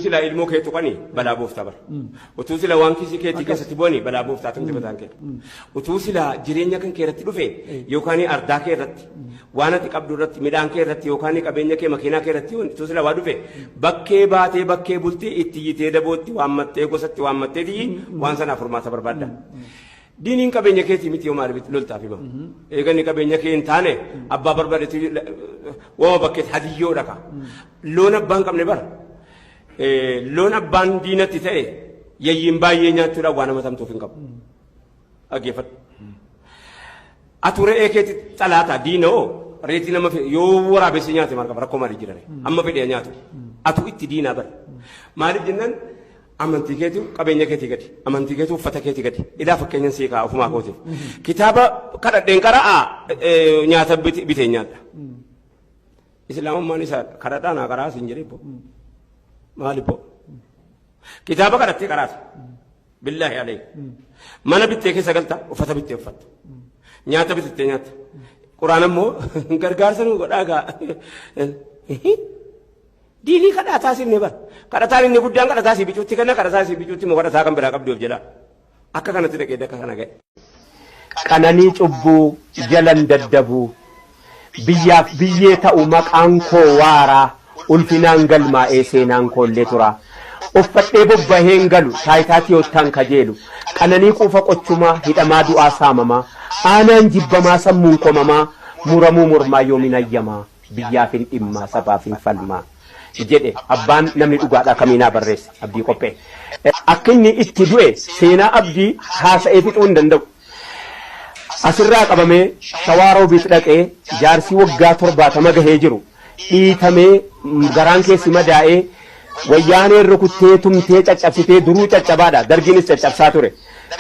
Sila ilmu keetu qani balaa booftaa bara. Utuu sila waan kisi keetii keessatti bu'anii balaa booftaa tumti bataan kee. Utuu sila jireenya kan kee irratti dhufe yookaan ardaa kee irratti waan ati qabdu irratti midhaan kee irratti yookaan qabeenya kee makiinaa kee irratti utuu sila waa dhufe bakkee baatee bakkee bultii itti yitee dabootti waammattee gosatti waammattee diyyi waan sanaaf furmaata barbaadda. Diiniin qabeenya keetii miti yoo maaliif loltaaf hima. Eeganni qabeenya kee hin taane abbaa barbaadetti waa bakkeetti hadiyyoo dhaqa. Loon abbaan qabne bara. Loon abbaan diinatti ta'e yayyiin baay'ee nyaachuudhaan waan nama tamtuuf hin qabu. Dhaggeeffadhu. Atu re'ee keetti xalaata diina oo reetii nama yoo waraabessi nyaate maal qaba rakkoo maalii jira amma fedhee nyaatu. Atu itti diinaa bara. Maaliif jennaan amantii keetii qabeenya keetii gadi amantii keetii uffata keetii gadi ilaa fakkeenyan sii ka'a ofumaa kootiif. Kitaaba kadhadheen qara'aa nyaata bitee nyaadha. Islaamummaan isaa kadhadhaa naa qaraa siin jedhee maaliifoo kitaaba kadhattee qaraata billaahi alayhi mana bittee keessa galta uffata bittee uffatta nyaata bittee nyaata quraan ammoo gargaarsa nu godhaagaa diinii kadhataa siifne bara kadhataan inni guddaan kadhataa sii bicuutti kenna kadhataa sii bicuutti moo kadhataa kan biraa qabduuf jedha akka kanatti dhaqee akka kana ga'e. Qananii cubbuu jalan daddabuu biyyaaf biyyee ta'u maqaan koo waaraa. Ulfinaan galmaa'ee seenaan koollee tura. Uffadhee bobbaheen galu taayitaati yootaan kajeelu. Qananii quufa qochumaa hidhamaa du'aa saamamaa. Aanaan jibbamaa sammuun komamaa. Muramuu mormaa yoomin ayyamaa. Biyyaaf hin dhimmaa sabaaf hin falmaa. Jedhe abbaan namni dhugaadhaa kamiinaa barreesse abdii qophee. Akka inni itti du'e seenaa abdii haasa'ee fixuu hin danda'u. Asirraa qabamee shawaaroo biit dhaqee jaarsii waggaa 70 gahee jiru. Dhiitamee garaan keessi madaa'ee wayyaanee rukuttee tumtee caccabsitee duruu caccabaadha dargiinis caccabsaa ture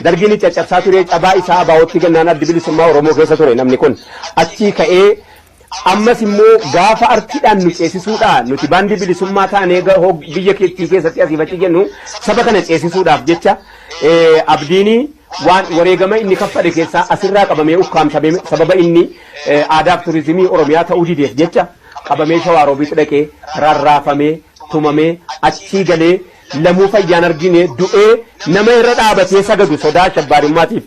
dargiinis caccabsaa ture cabaa isaa abaawootti gannaan addi bilisummaa Oromoo keessa ture namni kun achii ka'ee ammas immoo gaafa artiidhaan nu ceesisuudhaan nuti baandii bilisummaa taanee biyya keettii keessatti asii fachi jennu saba kana ceesisuudhaaf jecha abdiinii waan wareegama inni kaffale keessaa asirraa qabamee ukkaamsamee sababa inni aadaaf turizimii Oromiyaa ta'uu dideef jecha qabamee shawaaroo bitti dhaqee rarraafamee tumamee achii galee lamuu fayyaan argine du'ee nama irra dhaabatee sagadu sodaa shabbaarimmaatiif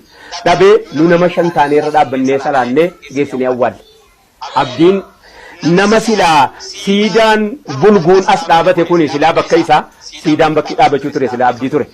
dhabee nu nama 5 taanee irra dhaabbannee salaannee geessinee awwaalle. Abdiin nama silaa siidaan bulguun as dhaabate kuni silaa bakka isaa siidaan bakki dhaabachuu ture silaa abdii ture.